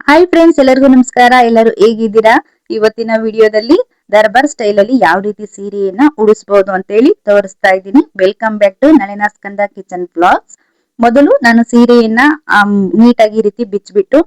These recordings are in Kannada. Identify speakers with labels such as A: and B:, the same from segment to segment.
A: ಹಾಯ್ ಫ್ರೆಂಡ್ಸ್, ಎಲ್ಲರಿಗೂ ನಮಸ್ಕಾರ. ಎಲ್ಲರೂ ಹೇಗಿದ್ದೀರಾ? ಇವತ್ತಿನ ವಿಡಿಯೋದಲ್ಲಿ ದರ್ಬಾರ್ ಸ್ಟೈಲ್ ಅಲ್ಲಿ ಯಾವ ರೀತಿ ಸೀರೆಯನ್ನ ಉಡಿಸಬಹುದು ಅಂತ ಹೇಳಿ ತೋರಿಸ್ತಾ ಇದ್ದೀನಿ. Welcome back to Nalina Skanda kitchen blogs. ಮೊದಲು ನಾನು ಸೀರೆಯನ್ನ ನೀಟಾಗಿ ಈ ರೀತಿ ಬಿಚ್ಚಿಬಿಟ್ಟು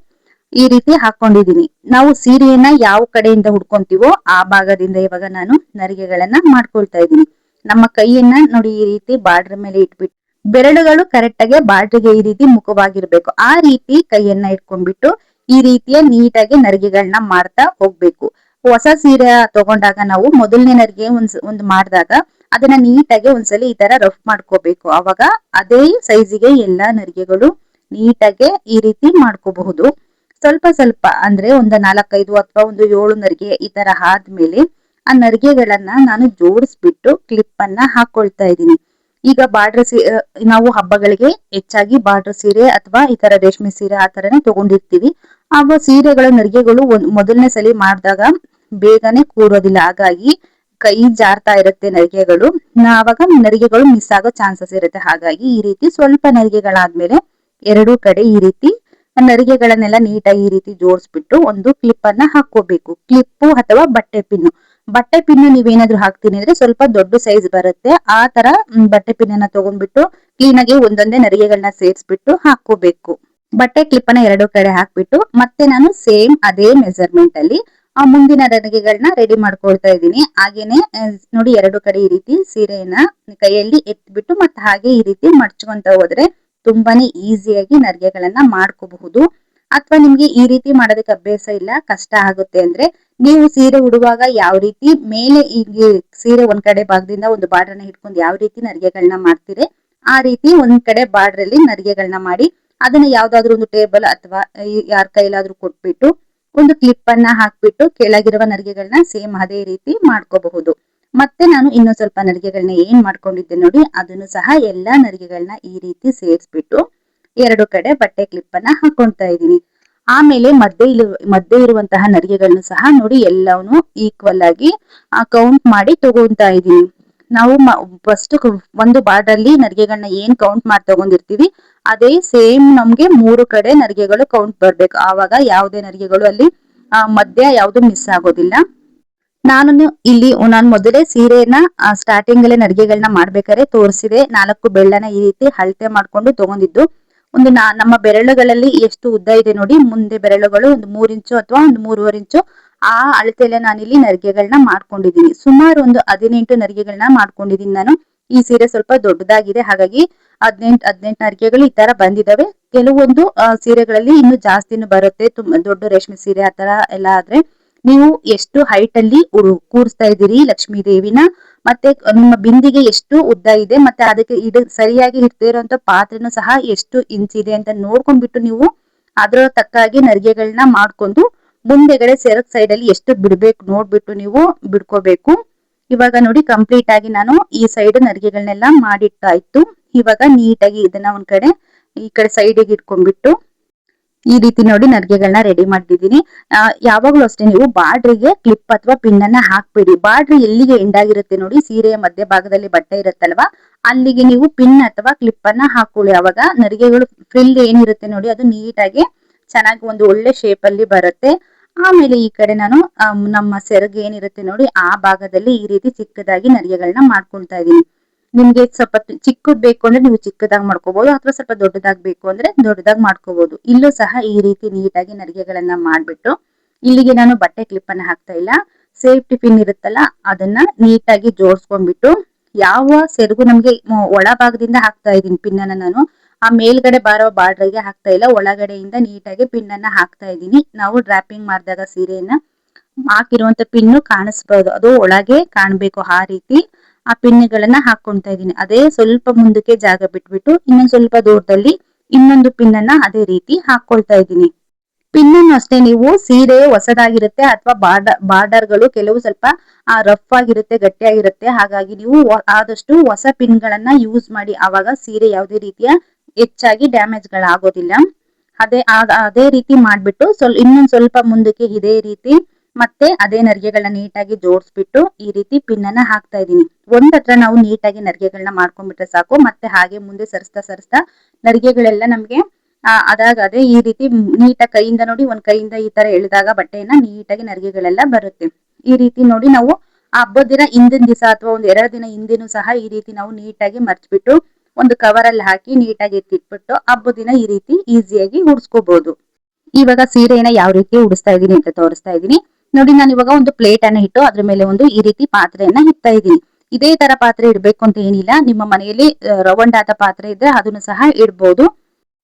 A: ಈ ರೀತಿ ಹಾಕೊಂಡಿದೀನಿ. ನಾವು ಸೀರೆಯನ್ನ ಯಾವ ಕಡೆಯಿಂದ ಹುಡ್ಕೊಂತೀವೋ ಆ ಭಾಗದಿಂದ ಇವಾಗ ನಾನು ನರಿಗೆಗಳನ್ನ ಮಾಡ್ಕೊಳ್ತಾ ಇದ್ದೀನಿ. ನಮ್ಮ ಕೈಯನ್ನ ನೋಡಿ ಈ ರೀತಿ ಬಾರ್ಡರ್ ಮೇಲೆ ಇಟ್ಬಿಟ್ಟು ಬೆರಳುಗಳು ಕರೆಕ್ಟ್ ಆಗಿ ಬಾರ್ಡ್ರಿಗೆ ಈ ರೀತಿ ಮುಖವಾಗಿರ್ಬೇಕು. ಆ ರೀತಿ ಕೈಯನ್ನ ಇಟ್ಕೊಂಡ್ಬಿಟ್ಟು ಈ ರೀತಿಯ ನೀಟಾಗಿ ನರಿಗೆಗಳನ್ನ ಮಾಡ್ತಾ ಹೋಗ್ಬೇಕು. ಹೊಸ ಸೀರೆ ತಗೊಂಡಾಗ ನಾವು ಮೊದಲನೇ ನರಿಗೆ ಒಂದ್ ಮಾಡಿದಾಗ ಅದನ್ನ ನೀಟಾಗಿ ಒಂದ್ಸಲಿ ಈ ತರ ರಫ್ ಮಾಡ್ಕೋಬೇಕು. ಅವಾಗ ಅದೇ ಸೈಜಿಗೆ ಎಲ್ಲಾ ನರಿಗೆಗಳು ನೀಟಾಗಿ ಈ ರೀತಿ ಮಾಡ್ಕೋಬಹುದು. ಸ್ವಲ್ಪ ಸ್ವಲ್ಪ ಅಂದ್ರೆ ಒಂದು 4-5 ಅಥವಾ ಒಂದು 7 ನರಿಗೆ ಈ ತರ ಆದ್ಮೇಲೆ ಆ ನರಿಗೆಗಳನ್ನ ನಾನು ಜೋಡಿಸ್ಬಿಟ್ಟು ಕ್ಲಿಪ್ ಅನ್ನ ಹಾಕೊಳ್ತಾ ಇದ್ದೀನಿ. ಈಗ ಬಾರ್ಡರ್ ನಾವು ಹಬ್ಬಗಳಿಗೆ ಹೆಚ್ಚಾಗಿ ಬಾರ್ಡರ್ ಸೀರೆ ಅಥವಾ ಈ ತರ ರೇಷ್ಮೆ ಸೀರೆ ಆ ತರನೇ ತಗೊಂಡಿರ್ತೀವಿ. ಆಗ ಸೀರೆಗಳ ನರಿಗೆಗಳು ಮೊದಲನೇ ಸಲಿ ಮಾಡಿದಾಗ ಬೇಗನೆ ಕೂರೋದಿಲ್ಲ, ಹಾಗಾಗಿ ಕೈ ಜಾರ್ತಾ ಇರುತ್ತೆ ನರಿಗೆಗಳು. ಆವಾಗ ನರಿಗೆಗಳು ಮಿಸ್ ಆಗೋ ಚಾನ್ಸಸ್ ಇರುತ್ತೆ. ಹಾಗಾಗಿ ಈ ರೀತಿ ಸ್ವಲ್ಪ ನರಿಗೆಗಳಾದ್ಮೇಲೆ ಎರಡೂ ಕಡೆ ಈ ರೀತಿ ನರಿಗೆಗಳನ್ನೆಲ್ಲ ನೀಟಾಗಿ ಈ ರೀತಿ ಜೋಡಿಸ್ಬಿಟ್ಟು ಒಂದು ಕ್ಲಿಪ್ ಅನ್ನ ಹಾಕೋಬೇಕು. ಕ್ಲಿಪ್ಪು ಅಥವಾ ಬಟ್ಟೆ ಪಿನ್ನು ನೀವೇನಾದ್ರೂ ಹಾಕ್ತೀನಿ ಅಂದ್ರೆ ಸ್ವಲ್ಪ ದೊಡ್ಡ ಸೈಜ್ ಬರುತ್ತೆ. ಆ ತರ ಬಟ್ಟೆ ಪಿನ್ನ ತಗೊಂಡ್ಬಿಟ್ಟು ಕ್ಲೀನ್ ಆಗಿ ಒಂದೊಂದೇ ನರಿಗೆಗಳನ್ನ ಸೇರಿಸ್ಬಿಟ್ಟು ಹಾಕೋಬೇಕು. ಬಟ್ಟೆ ಕ್ಲಿಪ್ ಅನ್ನ ಎರಡು ಕಡೆ ಹಾಕ್ಬಿಟ್ಟು ಮತ್ತೆ ನಾನು ಸೇಮ್ ಅದೇ ಮೆಜರ್ಮೆಂಟ್ ಅಲ್ಲಿ ಆ ಮುಂದಿನ ನರಿಗೆಗಳನ್ನ ರೆಡಿ ಮಾಡ್ಕೊಳ್ತಾ ಇದ್ದೀನಿ. ಹಾಗೇನೆ ನೋಡಿ ಎರಡು ಕಡೆ ಈ ರೀತಿ ಸೀರೆಯನ್ನ ಕೈಯಲ್ಲಿ ಎತ್ಬಿಟ್ಟು ಮತ್ತೆ ಹಾಗೆ ಈ ರೀತಿ ಮಡ್ಚ್ಕೊಂತ ಹೋದ್ರೆ ತುಂಬಾನೇ ಈಸಿಯಾಗಿ ನರಿಗೆಗಳನ್ನ ಮಾಡ್ಕೋಬಹುದು. ಅಥವಾ ನಿಮ್ಗೆ ಈ ರೀತಿ ಮಾಡೋದಕ್ಕೆ ಅಭ್ಯಾಸ ಇಲ್ಲ, ಕಷ್ಟ ಆಗುತ್ತೆ ಅಂದ್ರೆ ನೀವು ಸೀರೆ ಉಡುವಾಗ ಯಾವ ರೀತಿ ಮೇಲೆ ಈಗ ಸೀರೆ ಒಂದ್ ಕಡೆ ಭಾಗದಿಂದ ಒಂದು ಬಾರ್ಡರ್ನ ಹಿಡ್ಕೊಂಡು ಯಾವ ರೀತಿ ನರಿಗೆಗಳನ್ನ ಮಾಡ್ತೀರಿ ಆ ರೀತಿ ಒಂದ್ ಕಡೆ ಬಾರ್ಡರ್ ಅಲ್ಲಿ ನರಿಗೆಗಳನ್ನ ಮಾಡಿ ಅದನ್ನ ಯಾವ್ದಾದ್ರು ಒಂದು ಟೇಬಲ್ ಅಥವಾ ಯಾರ ಕೈಲಾದ್ರೂ ಕೊಟ್ಬಿಟ್ಟು ಒಂದು ಕ್ಲಿಪ್ ಅನ್ನ ಹಾಕ್ಬಿಟ್ಟು ಕೆಳಗಿರುವ ನರಿಗೆಗಳನ್ನ ಸೇಮ್ ಅದೇ ರೀತಿ ಮಾಡ್ಕೋಬಹುದು. ಮತ್ತೆ ನಾನು ಇನ್ನೊಂದ್ ಸ್ವಲ್ಪ ನರಿಗೆಗಳನ್ನ ಏನ್ ಮಾಡ್ಕೊಂಡಿದ್ದೆ ನೋಡಿ ಅದನ್ನು ಸಹ ಎಲ್ಲಾ ನರಿಗೆಗಳನ್ನ ಈ ರೀತಿ ಸೇರಿಸ್ಬಿಟ್ಟು ಎರಡು ಕಡೆ ಬಟ್ಟೆ ಕ್ಲಿಪ್ ಅನ್ನ ಹಾಕೊಳ್ತಾ ಇದ್ದೀನಿ. ಆಮೇಲೆ ಮಧ್ಯೆ ಇರುವಂತಹ ನರಿಗೆಗಳನ್ನ ಸಹ ನೋಡಿ ಎಲ್ಲವನ್ನೂ ಈಕ್ವಲ್ ಆಗಿ ಕೌಂಟ್ ಮಾಡಿ ತಗೊಂತಾ ಇದ್ದೀನಿ. ನಾವು ಫಸ್ಟ್ ಒಂದು ಬಾರ್ಡರ್ ಅಲ್ಲಿ ನರಿಗೆಗಳನ್ನ ಏನ್ ಕೌಂಟ್ ಮಾಡಿ ತಗೊಂಡಿರ್ತೀವಿ ಅದೇ ಸೇಮ್ ನಮ್ಗೆ 3 ಕಡೆ ನರಿಗೆಗಳು ಕೌಂಟ್ ಬರ್ಬೇಕು. ಆವಾಗ ಯಾವುದೇ ನರಿಗೆಗಳು ಅಲ್ಲಿ ಮಧ್ಯ ಯಾವ್ದು ಮಿಸ್ ಆಗೋದಿಲ್ಲ. ನಾನು ಮೊದಲೇ ಸೀರೆನ ಸ್ಟಾರ್ಟಿಂಗ್ ಅಲ್ಲೇ ನರಿಗೆಗಳನ್ನ ಮಾಡ್ಬೇಕಾದ್ರೆ ತೋರಿಸಿದೆ. 4 ಬೆಳ್ಳನ ಈ ರೀತಿ ಅಳತೆ ಮಾಡ್ಕೊಂಡು ತಗೊಂಡಿದ್ದು. ನಮ್ಮ ಬೆರಳುಗಳಲ್ಲಿ ಎಷ್ಟು ಉದ್ದ ಇದೆ ನೋಡಿ, ಮುಂದೆ ಬೆರಳುಗಳು ಒಂದು 3 ಇಂಚು ಅಥವಾ ಒಂದು 3.5 ಇಂಚು ಆ ಅಳತೆಯಲ್ಲೇ ನಾನಿಲ್ಲಿ ನರಿಗೆಗಳನ್ನ ಮಾಡ್ಕೊಂಡಿದ್ದೀನಿ. ಸುಮಾರು ಒಂದು 18 ನರಿಗೆಗಳನ್ನ ಮಾಡ್ಕೊಂಡಿದ್ದೀನಿ ನಾನು. ಈ ಸೀರೆ ಸ್ವಲ್ಪ ದೊಡ್ಡದಾಗಿದೆ, ಹಾಗಾಗಿ 18 ನರಿಗೆಗಳು ಈ ತರ ಬಂದಿದಾವೆ. ಕೆಲವೊಂದು ಸೀರೆಗಳಲ್ಲಿ ಇನ್ನು ಜಾಸ್ತಿನೂ ಬರುತ್ತೆ. ತುಂಬಾ ದೊಡ್ಡ ರೇಷ್ಮೆ ಸೀರೆ ಆತರ ಎಲ್ಲ ಆದ್ರೆ ನೀವು ಎಷ್ಟು ಹೈಟ್ ಅಲ್ಲಿ ಕೂರಿಸ್ತಾ ಇದ್ದೀರಿ ಲಕ್ಷ್ಮೀ ದೇವಿನ, ಮತ್ತೆ ನಿಮ್ಮ ಬಿಂದಿಗೆ ಎಷ್ಟು ಉದ್ದ ಇದೆ, ಮತ್ತೆ ಅದಕ್ಕೆ ಸರಿಯಾಗಿ ಇರ್ತಿರೋಂತ ಪಾತ್ರೆನೂ ಸಹ ಎಷ್ಟು ಇಂಚ್ ಇದೆ ಅಂತ ನೋಡ್ಕೊಂಡ್ಬಿಟ್ಟು ನೀವು ಅದ್ರ ತಕ್ಕಾಗಿ ನರಿಗೆಗಳನ್ನ ಮಾಡ್ಕೊಂಡು ಮುಂದೆಗಡೆ ಸೆರಗ್ ಸೈಡ್ ಅಲ್ಲಿ ಎಷ್ಟು ಬಿಡ್ಬೇಕು ನೋಡ್ಬಿಟ್ಟು ನೀವು ಬಿಡ್ಕೋಬೇಕು. ಇವಾಗ ನೋಡಿ ಕಂಪ್ಲೀಟ್ ಆಗಿ ನಾನು ಈ ಸೈಡ್ ನರಿಗೆಗಳನ್ನೆಲ್ಲ ಮಾಡಿಟ್ಟಾಯ್ತು. ಇವಾಗ ನೀಟಾಗಿ ಇದನ್ನ ಒಂದ್ ಕಡೆ ಈ ಕಡೆ ಸೈಡಿಗೆ ಇಟ್ಕೊಂಡ್ಬಿಟ್ಟು ಈ ರೀತಿ ನೋಡಿ ನರಿಗೆಗಳನ್ನ ರೆಡಿ ಮಾಡಿದ್ದೀನಿ. ಯಾವಾಗ್ಲೂ ಅಷ್ಟೇ ನೀವು ಬಾರ್ಡ್ರಿಗೆ ಕ್ಲಿಪ್ ಅಥವಾ ಪಿನ್ ಅನ್ನ ಹಾಕ್ಬೇಡಿ. ಬಾರ್ಡ್ರ್ ಎಲ್ಲಿಗೆ ಎಂಡ್ ಆಗಿರುತ್ತೆ ನೋಡಿ, ಸೀರೆಯ ಮಧ್ಯ ಭಾಗದಲ್ಲಿ ಬಟ್ಟೆ ಇರುತ್ತಲ್ವಾ ಅಲ್ಲಿಗೆ ನೀವು ಪಿನ್ ಅಥವಾ ಕ್ಲಿಪ್ ಅನ್ನ ಹಾಕೊಳ್ಳಿ. ಅವಾಗ ನರಿಗೆಗಳು ಫ್ರಿಲ್ ಏನಿರುತ್ತೆ ನೋಡಿ ಅದು ನೀಟಾಗಿ ಚೆನ್ನಾಗಿ ಒಂದು ಒಳ್ಳೆ ಶೇಪ್ ಅಲ್ಲಿ ಬರುತ್ತೆ. ಆಮೇಲೆ ಈ ಕಡೆ ನಾನು ನಮ್ಮ ಸೆರಗು ಏನಿರುತ್ತೆ ನೋಡಿ ಆ ಭಾಗದಲ್ಲಿ ಈ ರೀತಿ ಚಿಕ್ಕದಾಗಿ ನರಿಗೆಗಳನ್ನ ಮಾಡ್ಕೊಳ್ತಾ ಇದೀನಿ. ನಿಮ್ಗೆ ಸ್ವಲ್ಪ ಚಿಕ್ಕದ್ ಬೇಕು ಅಂದ್ರೆ ನೀವು ಚಿಕ್ಕದಾಗಿ ಮಾಡ್ಕೋಬಹುದು, ಅಥವಾ ಸ್ವಲ್ಪ ದೊಡ್ಡದಾಗ್ ಬೇಕು ಅಂದ್ರೆ ದೊಡ್ಡದಾಗಿ ಮಾಡ್ಕೋಬಹುದು. ಇಲ್ಲೂ ಸಹ ಈ ರೀತಿ ನೀಟಾಗಿ ನರಿಗೆಗಳನ್ನ ಮಾಡ್ಬಿಟ್ಟು ಇಲ್ಲಿಗೆ ನಾನು ಬಟ್ಟೆ ಕ್ಲಿಪ್ ಅನ್ನ ಹಾಕ್ತಾ ಇಲ್ಲ, ಸೇಫ್ಟಿ ಪಿನ್ ಇರುತ್ತಲ್ಲ ಅದನ್ನ ನೀಟಾಗಿ ಜೋಡಿಸ್ಕೊಂಡ್ಬಿಟ್ಟು ಯಾವ ಸೆರಗು ನಮ್ಗೆ ಒಳ ಭಾಗದಿಂದ ಹಾಕ್ತಾ ಇದೀನಿ ಪಿನ್ ಅನ್ನ ನಾನು, ಆ ಮೇಲ್ಗಡೆ ಬಾರೋ ಬಾರ್ಡರ್ಗೆ ಹಾಕ್ತಾ ಇಲ್ಲ, ಒಳಗಡೆಯಿಂದ ನೀಟಾಗಿ ಪಿನ್ ಅನ್ನ ಹಾಕ್ತಾ ಇದೀನಿ. ನಾವು ಡ್ರಾಪಿಂಗ್ ಮಾಡಿದಾಗ ಸೀರೆಯನ್ನ ಹಾಕಿರುವಂತ ಪಿನ್ನು ಕಾಣಿಸ್ಬೋದು, ಅದು ಒಳಗೆ ಕಾಣ್ಬೇಕು. ಆ ರೀತಿ ಆ ಪಿನ್ಗಳನ್ನ ಹಾಕೊಂತಾ ಇದೀನಿ. ಅದೇ ಸ್ವಲ್ಪ ಮುಂದಕ್ಕೆ ಜಾಗ ಬಿಟ್ಬಿಟ್ಟು ಇನ್ನೊಂದ್ ಸ್ವಲ್ಪ ದೂರದಲ್ಲಿ ಇನ್ನೊಂದು ಪಿನ್ ಅನ್ನ ಅದೇ ರೀತಿ ಹಾಕೊಳ್ತಾ ಇದ್ದೀನಿ. ಪಿನ್ ಅನ್ನು ಅಷ್ಟೇ ನೀವು ಸೀರೆ ಹೊಸದಾಗಿರುತ್ತೆ ಅಥವಾ ಬಾರ್ಡರ್ಗಳು ಕೆಲವು ಸ್ವಲ್ಪ ರಫ್ ಆಗಿರುತ್ತೆ, ಗಟ್ಟಿಯಾಗಿರುತ್ತೆ. ಹಾಗಾಗಿ ನೀವು ಆದಷ್ಟು ಹೊಸ ಪಿನ್ ಗಳನ್ನ ಯೂಸ್ ಮಾಡಿ, ಆವಾಗ ಸೀರೆ ಯಾವುದೇ ರೀತಿಯ ಹೆಚ್ಚಾಗಿ ಡ್ಯಾಮೇಜ್ ಗಳಾಗೋದಿಲ್ಲ. ಅದೇ ರೀತಿ ಮಾಡ್ಬಿಟ್ಟು ಇನ್ನೊಂದ್ ಸ್ವಲ್ಪ ಮುಂದಕ್ಕೆ ಇದೇ ರೀತಿ ಮತ್ತೆ ಅದೇ ನರಿಗೆಗಳನ್ನ ನೀಟಾಗಿ ಜೋಡಿಸ್ಬಿಟ್ಟು ಈ ರೀತಿ ಪಿನ್ ಅನ್ನ ಹಾಕ್ತಾ ಇದೀನಿ. ಒಂದತ್ರ ನಾವು ನೀಟಾಗಿ ನರಿಗೆಗಳನ್ನ ಮಾಡ್ಕೊಂಡ್ಬಿಟ್ರೆ ಸಾಕು. ಮತ್ತೆ ಹಾಗೆ ಮುಂದೆ ಸರಿಸ್ತಾ ನರಿಗೆಗಳೆಲ್ಲ ನಮ್ಗೆ ಅದಾಗದೆ ಈ ರೀತಿ ನೀಟಾಗಿ ಕೈಯಿಂದ ನೋಡಿ, ಒಂದ್ ಕೈಯಿಂದ ಈ ತರ ಎಳೆದಾಗ ಬಟ್ಟೆಯನ್ನ ನೀಟಾಗಿ ನರಿಗೆಗಳೆಲ್ಲ ಬರುತ್ತೆ. ಈ ರೀತಿ ನೋಡಿ ನಾವು ಹಬ್ಬದ ದಿನ ಹಿಂದಿನ ದಿವಸ ಅಥವಾ ಒಂದ್ 2 ದಿನ ಹಿಂದೆನೂ ಸಹ ಈ ರೀತಿ ನಾವು ನೀಟಾಗಿ ಮರ್ಚ್ಬಿಟ್ಟು ಒಂದು ಕವರ್ ಅಲ್ಲಿ ಹಾಕಿ ನೀಟಾಗಿ ಎತ್ತಿಟ್ಬಿಟ್ಟು ಹಬ್ಬದ ದಿನ ಈ ರೀತಿ ಈಸಿಯಾಗಿ ಉಡ್ಸ್ಕೋಬಹುದು. ಇವಾಗ ಸೀರೆನ ಯಾವ ರೀತಿ ಉಡಿಸ್ತಾ ಇದೀನಿ ಅಂತ ತೋರಿಸ್ತಾ ಇದೀನಿ ನೋಡಿ. ನಾನು ಇವಾಗ ಒಂದು ಪ್ಲೇಟ್ ಅನ್ನ ಇಟ್ಟು ಅದ್ರ ಮೇಲೆ ಒಂದು ಈ ರೀತಿ ಪಾತ್ರೆಯನ್ನ ಇಡ್ತಾ ಇದೀನಿ. ಇದೇ ತರ ಪಾತ್ರೆ ಇಡ್ಬೇಕು ಅಂತ ಏನಿಲ್ಲ, ನಿಮ್ಮ ಮನೆಯಲ್ಲಿ ರೌಂಡ್ ಆದ ಪಾತ್ರೆ ಇದ್ರೆ ಅದನ್ನು ಸಹ ಇಡ್ಬೋದು.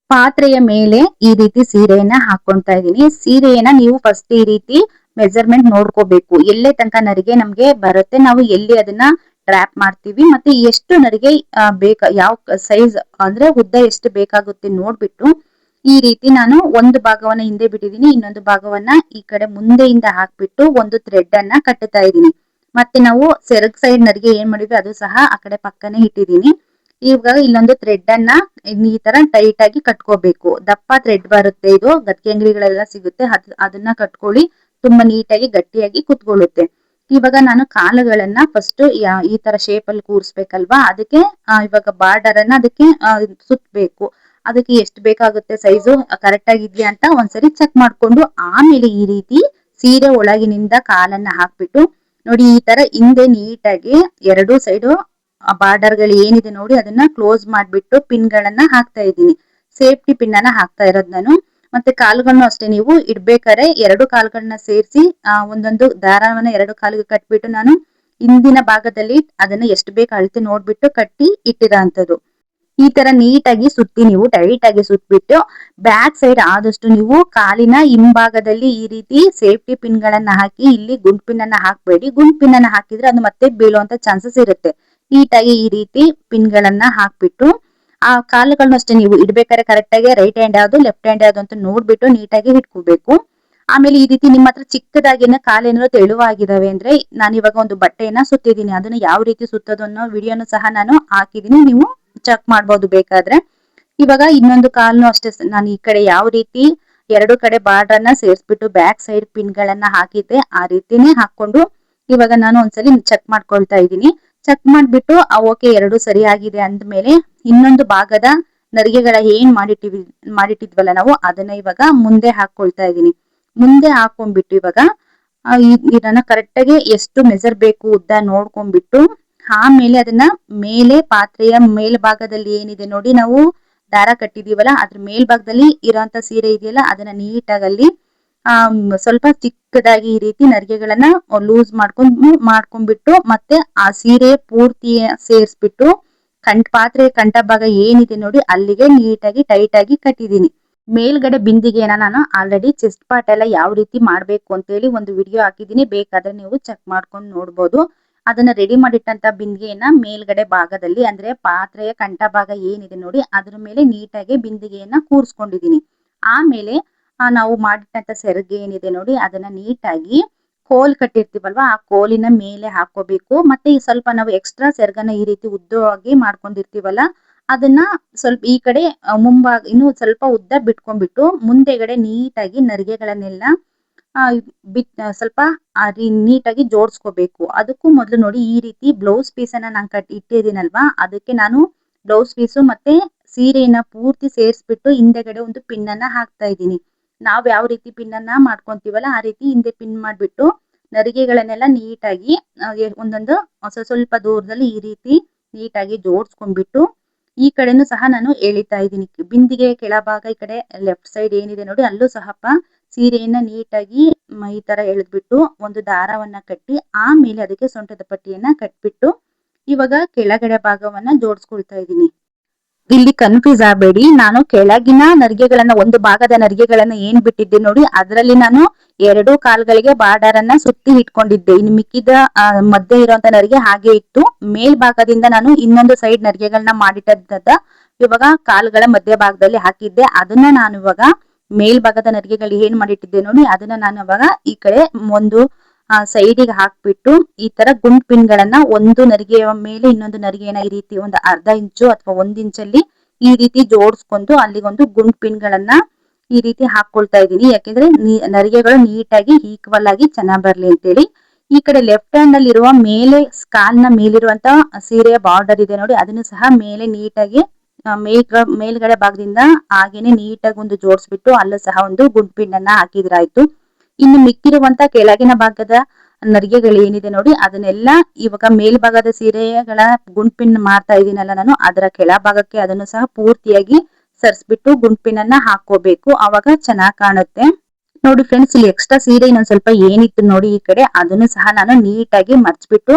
A: ಪಾತ್ರೆಯ ಮೇಲೆ ಈ ರೀತಿ ಸೀರೆಯನ್ನ ಹಾಕೊಳ್ತಾ ಇದೀನಿ. ಸೀರೆಯನ್ನ ನೀವು ಫಸ್ಟ್ ಈ ರೀತಿ ಮೆಜರ್ಮೆಂಟ್ ನೋಡ್ಕೋಬೇಕು, ಎಲ್ಲೇ ತನಕ ನರಿಗೆ ನಮ್ಗೆ ಬರುತ್ತೆ, ನಾವು ಎಲ್ಲಿ ಅದನ್ನ ಡ್ರಾಪ್ ಮಾಡ್ತೀವಿ, ಮತ್ತೆ ಎಷ್ಟು ನರಿಗೆ ಯಾವ ಸೈಜ್ ಅಂದ್ರೆ ಉದ್ದ ಎಷ್ಟು ಬೇಕಾಗುತ್ತೆ ನೋಡ್ಬಿಟ್ಟು ಈ ರೀತಿ ನಾನು ಒಂದು ಭಾಗವನ್ನ ಹಿಂದೆ ಬಿಟ್ಟಿದೀನಿ, ಇನ್ನೊಂದು ಭಾಗವನ್ನ ಈ ಕಡೆ ಮುಂದೆಯಿಂದ ಹಾಕ್ಬಿಟ್ಟು ಒಂದು ಥ್ರೆಡ್ ಅನ್ನ ಕಟ್ಟುತ್ತಾ ಇದೀನಿ. ಮತ್ತೆ ನಾವು ಸೆರಗ್ ಸೈಡ್ ನರಿಗೆ ಏನ್ ಮಾಡಿದ್ವಿ ಅದು ಸಹ ಆ ಕಡೆ ಪಕ್ಕನೆ ಇಟ್ಟಿದೀನಿ. ಇವಾಗ ಇಲ್ಲೊಂದು ಥ್ರೆಡ್ ಅನ್ನ ಈ ತರ ಟೈಟ್ ಆಗಿ ಕಟ್ಕೋಬೇಕು. ದಪ್ಪ ಥ್ರೆಡ್ ಬರುತ್ತೆ, ಇದು ಗಟ್ಟಿ ಅಂಗಡಿಗಳೆಲ್ಲ ಸಿಗುತ್ತೆ, ಅದನ್ನ ಕಟ್ಕೊಳ್ಳಿ, ತುಂಬಾ ನೀಟಾಗಿ ಗಟ್ಟಿಯಾಗಿ ಕುತ್ಕೊಳ್ಳುತ್ತೆ. ಇವಾಗ ನಾನು ಕಾಲುಗಳನ್ನ ಫಸ್ಟ್ ಈ ತರ ಶೇಪ್ ಅಲ್ಲಿ ಕೂರಿಸ್ಬೇಕಲ್ವಾ, ಅದಕ್ಕೆ ಇವಾಗ ಬಾರ್ಡರ್ ಅನ್ನ ಅದಕ್ಕೆ ಸುತ್ತಬೇಕು. ಅದಕ್ಕೆ ಎಷ್ಟು ಬೇಕಾಗುತ್ತೆ ಸೈಜು ಕರೆಕ್ಟ್ ಆಗಿದ್ಯಾ ಅಂತ ಒಂದ್ಸರಿ ಚೆಕ್ ಮಾಡ್ಕೊಂಡು ಆಮೇಲೆ ಈ ರೀತಿ ಸೀರೆ ಒಳಗಿನಿಂದ ಕಾಲನ್ನ ಹಾಕ್ಬಿಟ್ಟು ನೋಡಿ ಈ ತರ ಹಿಂದೆ ನೀಟಾಗಿ ಎರಡು ಸೈಡು ಬಾರ್ಡರ್ ಗಳು ಏನಿದೆ ನೋಡಿ ಅದನ್ನ ಕ್ಲೋಸ್ ಮಾಡ್ಬಿಟ್ಟು ಪಿನ್ ಗಳನ್ನ ಹಾಕ್ತಾ ಇದ್ದೀನಿ. ಸೇಫ್ಟಿ ಪಿನ್ ಅನ್ನ ಹಾಕ್ತಾ ಇರೋದು ನಾನು. ಮತ್ತೆ ಕಾಲುಗಳನ್ನು ಅಷ್ಟೇ ನೀವು ಇಡ್ಬೇಕಾದ್ರೆ ಎರಡು ಕಾಲುಗಳನ್ನ ಸೇರಿಸಿ ಒಂದೊಂದು ದಾರವನ್ನ ಎರಡು ಕಾಲಿಗೆ ಕಟ್ಬಿಟ್ಟು ನಾನು ಹಿಂದಿನ ಭಾಗದಲ್ಲಿ ಅದನ್ನ ಎಷ್ಟು ಬೇಕು ಅಳತೆ ನೋಡ್ಬಿಟ್ಟು ಕಟ್ಟಿ ಇಟ್ಟಿರೋಂಥದ್ದು. ಈ ತರ ನೀಟಾಗಿ ಸುತ್ತಿ ನೀವು ಟೈಟ್ ಆಗಿ ಸುತ್ಬಿಟ್ಟು ಬ್ಯಾಕ್ ಸೈಡ್ ಆದಷ್ಟು ನೀವು ಕಾಲಿನ ಹಿಂಭಾಗದಲ್ಲಿ ಈ ರೀತಿ ಸೇಫ್ಟಿ ಪಿನ್ ಗಳನ್ನ ಹಾಕಿ, ಇಲ್ಲಿ ಗುಂಡ್ ಪಿನ್ ಅನ್ನ ಹಾಕ್ಬೇಡಿ, ಗುಂಡ್ ಪಿನ್ ಅನ್ನ ಹಾಕಿದ್ರೆ ಅದು ಮತ್ತೆ ಬೀಳುವಂತ ಚಾನ್ಸಸ್ ಇರುತ್ತೆ. ನೀಟಾಗಿ ಈ ರೀತಿ ಪಿನ್ ಗಳನ್ನ ಹಾಕ್ಬಿಟ್ಟು ಆ ಕಾಲುಗಳನ್ನ ಅಷ್ಟೇ ನೀವು ಇಡ್ಬೇಕಾದ್ರೆ ಕರೆಕ್ಟ್ ಆಗಿ ರೈಟ್ ಹ್ಯಾಂಡ್ ಯಾವ್ದು ಲೆಫ್ಟ್ ಹ್ಯಾಂಡ್ ಯಾವ್ದು ಅಂತ ನೋಡ್ಬಿಟ್ಟು ನೀಟಾಗಿ ಇಟ್ಕೋಬೇಕು. ಆಮೇಲೆ ಈ ರೀತಿ ನಿಮ್ಮ ಹತ್ರ ಚಿಕ್ಕದಾಗಿನ ಕಾಲೇನಾದ್ರು ತೆಳುವಾಗಿದಾವೆ ಅಂದ್ರೆ ನಾನು ಇವಾಗ ಒಂದು ಬಟ್ಟೆಯನ್ನ ಸುತ್ತಿದೀನಿ, ಅದನ್ನ ಯಾವ ರೀತಿ ಸುತ್ತೋದು ಅನ್ನೋ ವಿಡಿಯೋನು ಸಹ ನಾನು ಹಾಕಿದೀನಿ, ನೀವು ಚೆಕ್ ಮಾಡ್ಬೋದು ಬೇಕಾದ್ರೆ. ಇವಾಗ ಇನ್ನೊಂದು ಕಾಲ್ನು ಅಷ್ಟೇ ನಾನು ಈ ಕಡೆ ಯಾವ ರೀತಿ ಎರಡು ಕಡೆ ಬಾರ್ಡರ್ ಅನ್ನ ಸೇರಿಸ್ಬಿಟ್ಟು ಬ್ಯಾಕ್ ಸೈಡ್ ಪಿನ್ ಗಳನ್ನ ಹಾಕಿದ್ದೆ ಆ ರೀತಿನೇ ಹಾಕೊಂಡು ಇವಾಗ ನಾನು ಒಂದ್ಸಲಿ ಚೆಕ್ ಮಾಡ್ಕೊಳ್ತಾ ಇದ್ದೀನಿ. ಚೆಕ್ ಮಾಡ್ಬಿಟ್ಟು ಓಕೆ ಎರಡು ಸರಿ ಆಗಿದೆ ಅಂದ್ಮೇಲೆ ಇನ್ನೊಂದು ಭಾಗದ ನರಿಗೆಗಳ ಏನ್ ಮಾಡಿಟ್ಟಿದ್ವಲ್ಲ ನಾವು ಅದನ್ನ ಇವಾಗ ಮುಂದೆ ಹಾಕೊಳ್ತಾ ಇದೀನಿ. ಮುಂದೆ ಹಾಕೊಂಡ್ಬಿಟ್ಟು ಇವಾಗ ಇದನ್ನ ಕರೆಕ್ಟ್ ಆಗಿ ಎಷ್ಟು ಮೆಜರ್ ಬೇಕು ಉದ್ದ ನೋಡ್ಕೊಂಡ್ಬಿಟ್ಟು ಆಮೇಲೆ ಅದನ್ನ ಮೇಲೆ ಪಾತ್ರೆಯ ಮೇಲ್ಭಾಗದಲ್ಲಿ ಏನಿದೆ ನೋಡಿ ನಾವು ದಾರ ಕಟ್ಟಿದೀವಲ್ಲ ಅದ್ರ ಮೇಲ್ಭಾಗದಲ್ಲಿ ಇರೋಂತ ಸೀರೆ ಇದೆಯಲ್ಲ ಅದನ್ನ ನೀಟಾಗಲ್ಲಿ ಸ್ವಲ್ಪ ಚಿಕ್ಕದಾಗಿ ಈ ರೀತಿ ನರಿಗೆಗಳನ್ನ ಲೂಸ್ ಮಾಡ್ಕೊಂಡ್ಬಿಟ್ಟು ಮತ್ತೆ ಆ ಸೀರೆ ಪೂರ್ತಿ ಸೇರಿಸ್ಬಿಟ್ಟು ಪಾತ್ರೆ ಕಂಠ ಭಾಗ ಏನಿದೆ ನೋಡಿ ಅಲ್ಲಿಗೆ ನೀಟಾಗಿ ಟೈಟ್ ಆಗಿ ಕಟ್ಟಿದೀನಿ. ಮೇಲ್ಗಡೆ ಬಿಂದಿಗೆನ ನಾನು ಆಲ್ರೆಡಿ ಚೆಸ್ಟ್ ಪಾರ್ಟ್ ಎಲ್ಲ ಯಾವ ರೀತಿ ಮಾಡ್ಬೇಕು ಅಂತ ಹೇಳಿ ಒಂದು ವಿಡಿಯೋ ಹಾಕಿದೀನಿ, ಬೇಕಾದ್ರೆ ನೀವು ಚೆಕ್ ಮಾಡ್ಕೊಂಡು ನೋಡ್ಬೋದು. ಅದನ್ನ ರೆಡಿ ಮಾಡಿಟ್ಟಂತ ಬಿಂದಿಗೆಯನ್ನ ಮೇಲ್ಗಡೆ ಭಾಗದಲ್ಲಿ ಅಂದ್ರೆ ಪಾತ್ರೆಯ ಕಂಠ ಭಾಗ ಏನಿದೆ ನೋಡಿ ಅದ್ರ ಮೇಲೆ ನೀಟಾಗಿ ಬಿಂದಿಗೆಯನ್ನ ಕೂರ್ಸ್ಕೊಂಡಿದೀನಿ. ಆಮೇಲೆ ನಾವು ಮಾಡಿಟ್ಟಂತ ಸೆರಗು ಏನಿದೆ ನೋಡಿ ಅದನ್ನ ನೀಟಾಗಿ ಕೋಲ್ ಕಟ್ಟಿರ್ತೀವಲ್ವಾ ಆ ಕೋಲಿನ ಮೇಲೆ ಹಾಕೋಬೇಕು. ಮತ್ತೆ ಈ ಸ್ವಲ್ಪ ನಾವು ಎಕ್ಸ್ಟ್ರಾ ಸೆರಗನ್ನ ಈ ರೀತಿ ಉದ್ದವಾಗಿ ಮಾಡ್ಕೊಂಡಿರ್ತೀವಲ್ಲ ಅದನ್ನ ಸ್ವಲ್ಪ ಈ ಕಡೆ ಮುಂಭಾಗ ಇನ್ನು ಸ್ವಲ್ಪ ಉದ್ದ ಬಿಟ್ಕೊಂಡ್ಬಿಟ್ಟು ಮುಂದೆಗಡೆ ನೀಟಾಗಿ ನರಿಗೆಗಳನ್ನೆಲ್ಲ ಸ್ವಲ್ಪ ನೀಟಾಗಿ ಜೋಡಿಸ್ಕೋಬೇಕು. ಅದಕ್ಕೂ ಮೊದಲು ನೋಡಿ ಈ ರೀತಿ ಬ್ಲೌಸ್ ಪೀಸ್ ಅನ್ನ ನಾನು ಇಟ್ಟಿದ್ದೀನಲ್ವಾ ಅದಕ್ಕೆ ನಾನು ಬ್ಲೌಸ್ ಪೀಸು ಮತ್ತೆ ಸೀರೆಯನ್ನ ಪೂರ್ತಿ ಸೇರಿಸ್ಬಿಟ್ಟು ಹಿಂದೆಗಡೆ ಒಂದು ಪಿನ್ ಅನ್ನ ಹಾಕ್ತಾ ಇದ್ದೀನಿ. ನಾವ್ ಯಾವ ರೀತಿ ಪಿನ್ ಅನ್ನ ಮಾಡ್ಕೊಂತೀವಲ್ಲ ಆ ರೀತಿ ಹಿಂದೆ ಪಿನ್ ಮಾಡ್ಬಿಟ್ಟು ನರಿಗೆಗಳನ್ನೆಲ್ಲ ನೀಟಾಗಿ ಒಂದೊಂದು ಸ್ವಲ್ಪ ದೂರದಲ್ಲಿ ಈ ರೀತಿ ನೀಟಾಗಿ ಜೋಡಿಸ್ಕೊಂಡ್ಬಿಟ್ಟು ಈ ಕಡೆನೂ ಸಹ ನಾನು ಎಳಿತಾ ಇದ್ದೀನಿ. ಬಿಂದಿಗೆ ಕೆಳಭಾಗ ಈ ಕಡೆ ಲೆಫ್ಟ್ ಸೈಡ್ ಏನಿದೆ ನೋಡಿ ಅಲ್ಲೂ ಸಹ ಸೀರೆಯನ್ನ ನೀಟಾಗಿ ಈ ತರ ಎಳೆದ್ಬಿಟ್ಟು ಒಂದು ದಾರವನ್ನ ಕಟ್ಟಿ ಆಮೇಲೆ ಅದಕ್ಕೆ ಸೊಂಟದ ಪಟ್ಟಿಯನ್ನ ಕಟ್ಬಿಟ್ಟು ಇವಾಗ ಕೆಳಗಡೆ ಭಾಗವನ್ನ ಜೋಡಿಸ್ಕೊಳ್ತಾ ಇದ್ದೀನಿ. ಇಲ್ಲಿ ಕನ್ಫ್ಯೂಸ್ ಆಗಬೇಡಿ, ನಾನು ಕೆಳಗಿನ ನರಿಗೆಗಳನ್ನ ಒಂದು ಭಾಗದ ನರಿಗೆಗಳನ್ನ ಏನ್ ಬಿಟ್ಟಿದ್ದೆ ನೋಡಿ ಅದರಲ್ಲಿ ನಾನು ಎರಡು ಕಾಲ್ಗಳಿಗೆ ಬಾರ್ಡರ್ ಅನ್ನ ಸುತ್ತಿ ಇಟ್ಕೊಂಡಿದ್ದೆ. ಇನ್ನು ಮಿಕ್ಕಿದ ಮಧ್ಯೆ ಇರುವಂತ ನರಿಗೆ ಹಾಗೆ ಇತ್ತು. ಮೇಲ್ಭಾಗದಿಂದ ನಾನು ಇನ್ನೊಂದು ಸೈಡ್ ನರಿಗೆಗಳನ್ನ ಮಾಡಿಟ್ಟದ ಇವಾಗ ಕಾಲ್ಗಳ ಮಧ್ಯ ಭಾಗದಲ್ಲಿ ಹಾಕಿದ್ದೆ. ಅದನ್ನ ನಾನು ಇವಾಗ ಮೇಲ್ಭಾಗದ ನರಿಗೆಗಳು ಏನ್ ಮಾಡಿಟ್ಟಿದ್ದೆ ನೋಡಿ ಅದನ್ನ ನಾನು ಇವಾಗ ಈ ಕಡೆ ಒಂದು ಸೈಡಿಗೆ ಹಾಕ್ಬಿಟ್ಟು ಈ ತರ ಗುಂಡ್ ಪಿನ್ ಗಳನ್ನ ಒಂದು ನರಿಗೆಯ ಮೇಲೆ ಇನ್ನೊಂದು ನರಿಗೆನ ಈ ರೀತಿ ಒಂದು ಅರ್ಧ ಇಂಚು ಅಥವಾ 1 ಇಂಚಲ್ಲಿ ಈ ರೀತಿ ಜೋಡಿಸ್ಕೊಂಡು ಅಲ್ಲಿಗೊಂದು ಗುಂಡ್ ಪಿನ್ ಗಳನ್ನ ಈ ರೀತಿ ಹಾಕೊಳ್ತಾ ಇದ್ದೀನಿ. ಯಾಕೆಂದ್ರೆ ನರಿಗೆಗಳು ನೀಟಾಗಿ ಈಕ್ವಲ್ ಆಗಿ ಚೆನ್ನಾಗ್ ಬರ್ಲಿ ಅಂತೇಳಿ. ಈ ಕಡೆ ಲೆಫ್ಟ್ ಹ್ಯಾಂಡ್ ಅಲ್ಲಿ ಇರುವ ಮೇಲೆ ಕಾಲ್ನ ಮೇಲಿರುವಂತ ಸೀರೆಯ ಬಾರ್ಡರ್ ಇದೆ ನೋಡಿ ಅದನ್ನು ಸಹ ಮೇಲೆ ನೀಟಾಗಿ ಮೇಲ್ಗಡೆ ಭಾಗದಿಂದ ಹಾಗೇನೆ ನೀಟಾಗಿ ಒಂದು ಜೋಡಿಸ್ಬಿಟ್ಟು ಅಲ್ಲೂ ಸಹ ಒಂದು ಗುಂಡ್ಪಿನ್ನನ್ನ ಹಾಕಿದ್ರಾಯ್ತು. ಇನ್ನು ಮಿಕ್ಕಿರುವಂತ ಕೆಳಗಿನ ಭಾಗದ ನರಿಗೆಗಳು ಏನಿದೆ ನೋಡಿ ಅದನ್ನೆಲ್ಲ ಇವಾಗ ಮೇಲ್ಭಾಗದ ಸೀರೆಗಳ ಗುಂಡ್ಪಿನ್ ಮಾಡ್ತಾ ಇದೀನಲ್ಲ ನಾನು, ಅದರ ಕೆಳಭಾಗಕ್ಕೆ ಅದನ್ನು ಸಹ ಪೂರ್ತಿಯಾಗಿ ಸರಿಸ್ಬಿಟ್ಟು ಗುಂಡ್ಪಿನನ್ನ ಹಾಕೋಬೇಕು, ಅವಾಗ ಚೆನ್ನಾಗ್ ಕಾಣುತ್ತೆ. ನೋಡಿ ಫ್ರೆಂಡ್ಸ್, ಇಲ್ಲಿ ಎಕ್ಸ್ಟ್ರಾ ಸೀರೆ ಇನ್ನೊಂದ್ ಸ್ವಲ್ಪ ಏನಿತ್ತು ನೋಡಿ ಈ ಕಡೆ, ಅದನ್ನು ಸಹ ನಾನು ನೀಟಾಗಿ ಮರ್ಚ್ಬಿಟ್ಟು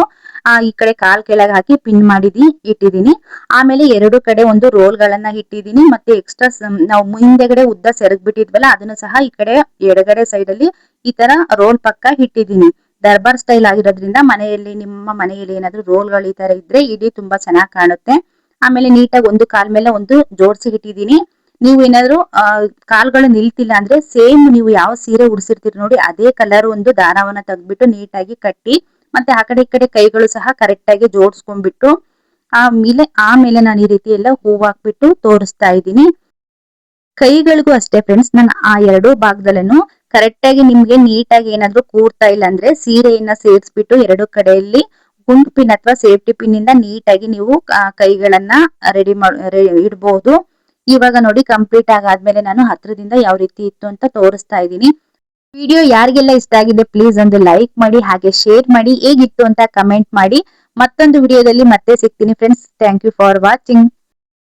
A: ಈ ಕಡೆ ಕಾಲ್ ಕೆಳಗೆ ಹಾಕಿ ಪಿನ್ ಮಾಡಿದಿ ಇಟ್ಟಿದೀನಿ. ಆಮೇಲೆ ಎರಡು ಕಡೆ ಒಂದು ರೋಲ್ ಗಳನ್ನ ಇಟ್ಟಿದೀನಿ. ಮತ್ತೆ ಎಕ್ಸ್ಟ್ರಾ ನಾವು ಮುಂದೆಗಡೆ ಉದ್ದ ಸೆರಗ್ ಬಿಟ್ಟಿದ್ವಲ್ಲ ಅದನ್ನು ಸಹ ಈ ಕಡೆ ಎಡಗಡೆ ಸೈಡ್ ಅಲ್ಲಿ ಈ ತರ ರೋಲ್ ಪಕ್ಕ ಇಟ್ಟಿದೀನಿ. ದರ್ಬಾರ್ ಸ್ಟೈಲ್ ಆಗಿರೋದ್ರಿಂದ ನಿಮ್ಮ ಮನೆಯಲ್ಲಿ ಏನಾದ್ರು ರೋಲ್ ಗಳು ಈ ತರ ಇದ್ರೆ ಇಡಿ ತುಂಬಾ ಚೆನ್ನಾಗ್ ಕಾಣುತ್ತೆ. ಆಮೇಲೆ ನೀಟಾಗಿ ಒಂದು ಕಾಲ್ ಮೇಲೆ ಒಂದು ಜೋಡ್ಸಿ ಇಟ್ಟಿದೀನಿ. ನೀವು ಏನಾದ್ರು ಕಾಲ್ಗಳು ನಿಲ್ತಿಲ್ಲ ಅಂದ್ರೆ ಸೇಮ್ ನೀವು ಯಾವ ಸೀರೆ ಉಡ್ಸಿರ್ತೀರಿ ನೋಡಿ ಅದೇ ಕಲರ್ ಒಂದು ದಾರವನ್ನ ತೆಗ್ದ್ಬಿಟ್ಟು ನೀಟಾಗಿ ಕಟ್ಟಿ, ಮತ್ತೆ ಆ ಕಡೆ ಈ ಕಡೆ ಕೈಗಳು ಸಹ ಕರೆಕ್ಟ್ ಆಗಿ ಜೋಡಿಸ್ಕೊಂಡ್ಬಿಟ್ಟು ಆಮೇಲೆ ನಾನು ಈ ರೀತಿ ಎಲ್ಲ ಹೂವ್ ಹಾಕ್ಬಿಟ್ಟು ತೋರಿಸ್ತಾ ಇದ್ದೀನಿ. ಕೈಗಳಿಗೂ ಅಷ್ಟೇ ಫ್ರೆಂಡ್ಸ್, ನಾನು ಆ ಎರಡೂ ಭಾಗದಲ್ಲೂ ಕರೆಕ್ಟ್ ಆಗಿ ನಿಮ್ಗೆ ನೀಟಾಗಿ ಏನಾದ್ರು ಕೂರ್ತಾ ಇಲ್ಲ ಅಂದ್ರೆ ಸೀರೆಯನ್ನ ಸೇರಿಸ್ಬಿಟ್ಟು ಎರಡು ಕಡೆಯಲ್ಲಿ ಗುಂಡ್ ಪಿನ್ ಅಥವಾ ಸೇಫ್ಟಿ ಪಿನ್ ಇಂದ ನೀಟಾಗಿ ನೀವು ಕೈಗಳನ್ನ ಇಡ್ಬಹುದು. ಇವಾಗ ನೋಡಿ ಕಂಪ್ಲೀಟ್ ಆಗಾದ್ಮೇಲೆ ನಾನು ಹತ್ರದಿಂದ ಯಾವ ರೀತಿ ಇತ್ತು ಅಂತ ತೋರಿಸ್ತಾ ಇದ್ದೀನಿ. ವಿಡಿಯೋ ಯಾರಿಗೆಲ್ಲ ಇಷ್ಟ ಆಗಿದೆ ಪ್ಲೀಸ್ ಒಂದು ಲೈಕ್ ಮಾಡಿ, ಹಾಗೆ ಶೇರ್ ಮಾಡಿ, ಹೇಗಿತ್ತು ಅಂತ ಕಮೆಂಟ್ ಮಾಡಿ. ಮತ್ತೊಂದು ವಿಡಿಯೋದಲ್ಲಿ ಮತ್ತೆ ಸಿಗ್ತೀನಿ friends. Thank you for watching.